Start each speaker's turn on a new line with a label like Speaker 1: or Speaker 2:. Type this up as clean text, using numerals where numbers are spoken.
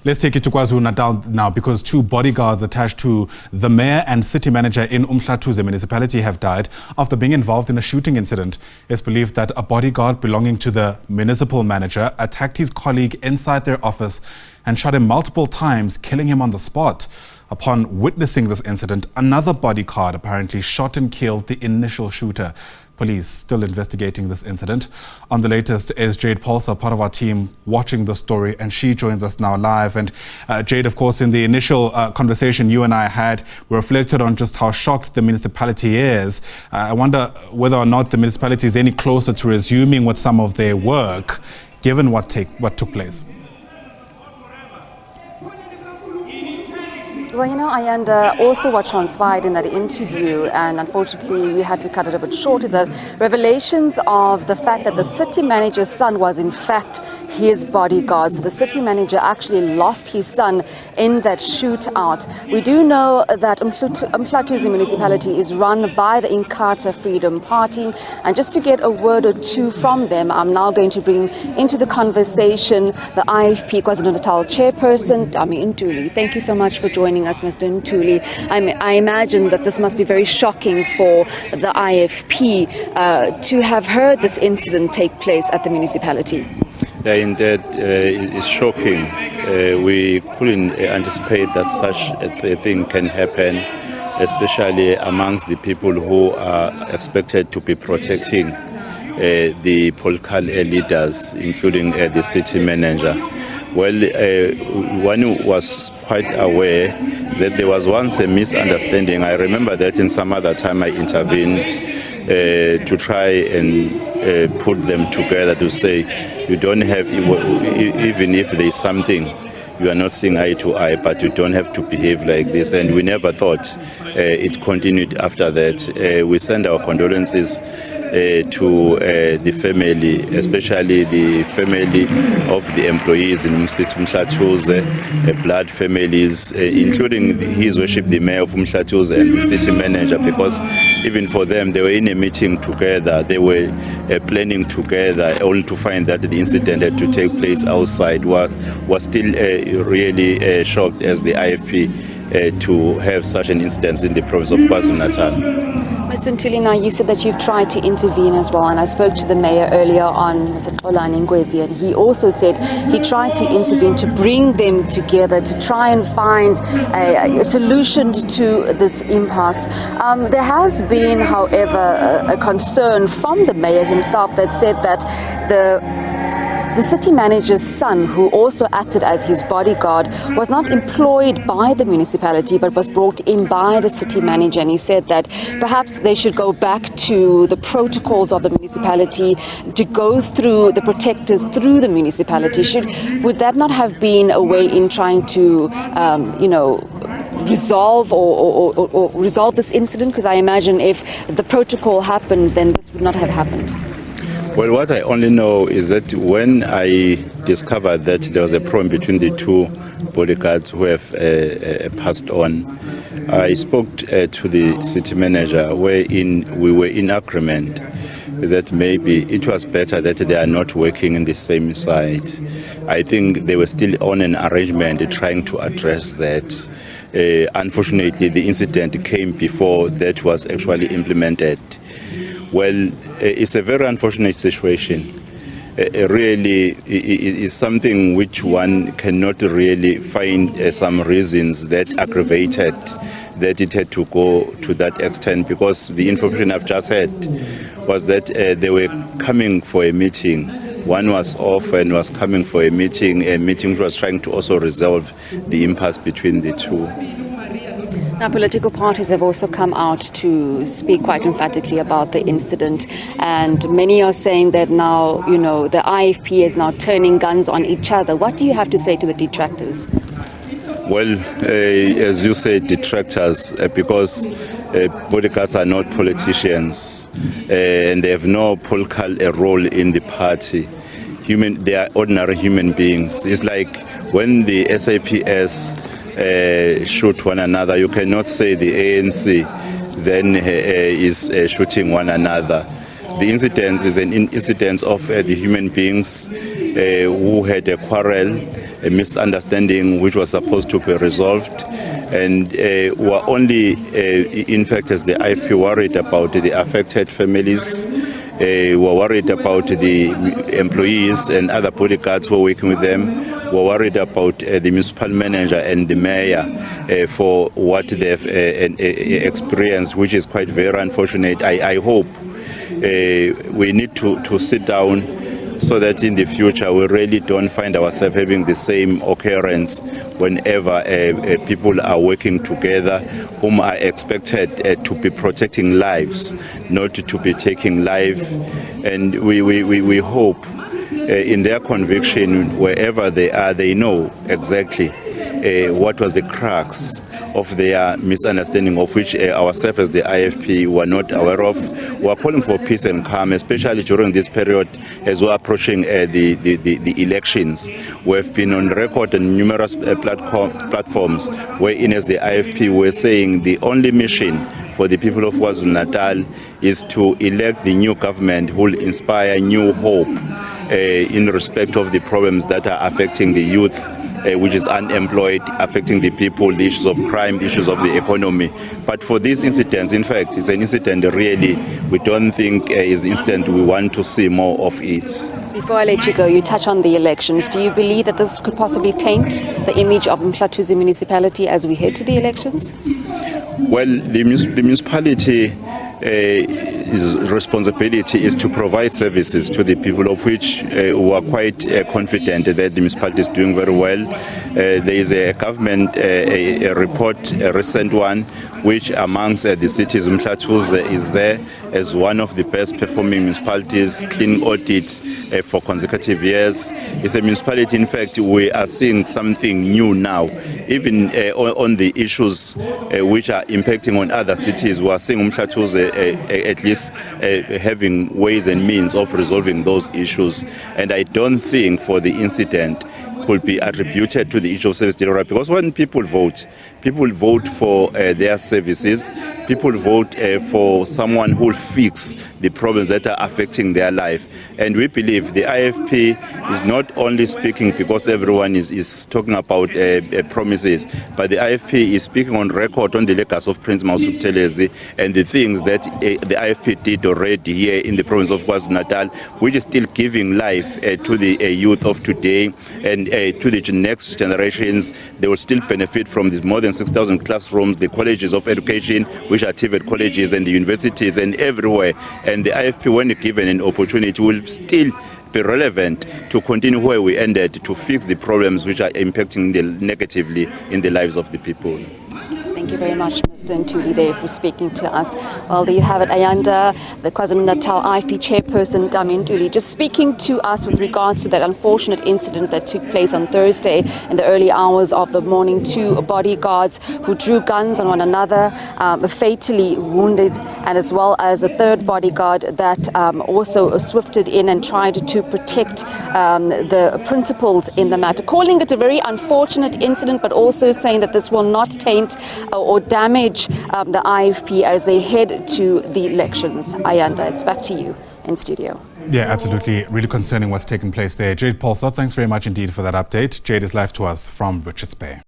Speaker 1: Let's take it to KwaZulu-Natal now, because two bodyguards attached to the mayor and city manager in uMhlathuze Municipality have died after being involved in a shooting incident. It's believed that a bodyguard belonging to the municipal manager attacked his colleague inside their office and shot him multiple times, killing him on the spot. Upon witnessing this incident, another bodyguard apparently shot and killed the initial shooter. Police still investigating this incident. On the latest is Jade Paulse, part of our team, watching the story, and she joins us now live. And Jade, of course, in the initial conversation you and I had, we reflected on just how shocked the municipality is. I wonder whether or not the municipality is any closer to resuming with some of their work, given what took place.
Speaker 2: Well, you know, Ayanda, also what transpired in that interview, and unfortunately we had to cut it a bit short, is that revelations of the fact that the city manager's son was in fact his bodyguard. So the city manager actually lost his son in that shootout. We do know that uMhlathuze Municipality is run by the Inkatha Freedom Party, and just to get a word or two from them, I'm now going to bring into the conversation the IFP KwaZulu-Natal chairperson, Thami Ntuli. Thank you so much for joining us, Mr. Ntuli. I imagine that this must be very shocking for the IFP to have heard this incident take place at the municipality.
Speaker 3: Yeah, indeed, it's shocking. We couldn't anticipate that such a thing can happen, especially amongst the people who are expected to be protecting the political leaders, including the city manager. Well, one was quite aware that there was once a misunderstanding. I remember that in some other time I intervened to try and put them together to say, you don't have, even if there is something, you are not seeing eye to eye, but you don't have to behave like this. And we never thought it continued after that. We send our condolences to the family, especially the family of the employees in uMhlathuze, blood families, including His Worship the Mayor of uMhlathuze and the city manager, because even for them, they were in a meeting together, they were planning together, only to find that the incident had to take place outside. Was still really shocked as the IFP to have such an instance in the province of KwaZulu-Natal.
Speaker 2: Mr. Ntuli, now you said that you've tried to intervene as well, and I spoke to the mayor earlier on, Mr. Ngwezi, and he also said he tried to intervene to bring them together, to try and find a solution to this impasse. There has been, however, a concern from the mayor himself that said that the city manager's son, who also acted as his bodyguard, was not employed by the municipality but was brought in by the city manager, and he said that perhaps they should go back to the protocols of the municipality to go through the protectors through the municipality. Would that not have been a way in trying to resolve or resolve this incident? Because I imagine if the protocol happened, then this would not have happened.
Speaker 3: Well, what I only know is that when I discovered that there was a problem between the two bodyguards who have passed on, I spoke to the city manager, wherein we were in agreement that maybe it was better that they are not working in the same site. I think they were still on an arrangement trying to address that. Unfortunately, the incident came before that was actually implemented. Well, it's a very unfortunate situation. Really, it is something which one cannot really find some reasons that aggravated that it had to go to that extent, because the information I've just had was that they were coming for a meeting. One was off and was coming for a meeting which was trying to also resolve the impasse between the two.
Speaker 2: Now, political parties have also come out to speak quite emphatically about the incident, and many are saying that now, the IFP is now turning guns on each other. What do you have to say to the detractors?
Speaker 3: Well, as you say, detractors, because bodyguards are not politicians, and they have no political role in the party. They are ordinary human beings. It's like when the SABC shoot one another, you cannot say the ANC then is shooting one another. The incident is an incident of the human beings who had a quarrel, a misunderstanding which was supposed to be resolved, and were only, in fact, as the IFP, worried about the affected families. Were worried about the employees and other bodyguards who were working with them. Were worried about the municipal manager and the mayor for what they've experienced, which is quite very unfortunate. I hope we need to sit down so that in the future we really don't find ourselves having the same occurrence whenever people are working together, whom are expected to be protecting lives, not to be taking life. And we hope in their conviction, wherever they are, they know exactly what was the crux of their misunderstanding, of which ourselves as the IFP were not aware of. We are calling for peace and calm, especially during this period as we are approaching the elections. We have been on record on numerous platforms wherein as the IFP we're saying the only mission for the people of KwaZulu-Natal is to elect the new government who will inspire new hope in respect of the problems that are affecting the youth, which is unemployed, affecting the people, the issues of crime, the issues of the economy. But for these incidents, in fact, it's an incident really we don't think is the incident we want to see more of it.
Speaker 2: Before I let you go, you touch on the elections. Do you believe that this could possibly taint the image of uMhlathuze municipality as we head to the elections?
Speaker 3: Well, the municipality his responsibility is to provide services to the people, of which we are quite confident that the municipality is doing very well. There is a government a report, a recent one, which amongst the cities, uMhlathuze is there as one of the best performing municipalities, clean audit for consecutive years. It's a municipality, in fact, we are seeing something new now. Even on the issues which are impacting on other cities, we are seeing uMhlathuze at least having ways and means of resolving those issues. And I don't think for the incident could be attributed to the issue of service delivery, because when people vote for their services, people vote for someone who will fix the problems that are affecting their life. And we believe the IFP is not only speaking because everyone is talking about promises, but the IFP is speaking on record on the legacy of Prince Municipality and the things that the IFP did already here in the province of KwaZulu-Natal, which is still giving life to the youth of today and to the next generations. They will still benefit from these more than 6,000 classrooms, the colleges of education, which are TVET colleges, and the universities and everywhere. And the IFP, when given an opportunity, will still be relevant to continue where we ended, to fix the problems which are impacting negatively in the lives of the people.
Speaker 2: Thank you very much, Mr. Ntuli, there for speaking to us. Well, there you have it, Ayanda, the KwaZulu-Natal IFP chairperson, Thami Ntuli, just speaking to us with regards to that unfortunate incident that took place on Thursday in the early hours of the morning. Two bodyguards who drew guns on one another, fatally wounded, and as well as the third bodyguard that also swifted in and tried to protect the principals in the matter. Calling it a very unfortunate incident, but also saying that this will not taint or damage the IFP as they head to the elections. Ayanda, it's back to you in studio.
Speaker 1: Yeah, absolutely. Really concerning what's taken place there. Jade Paulse, thanks very much indeed for that update. Jade is live to us from Richards Bay.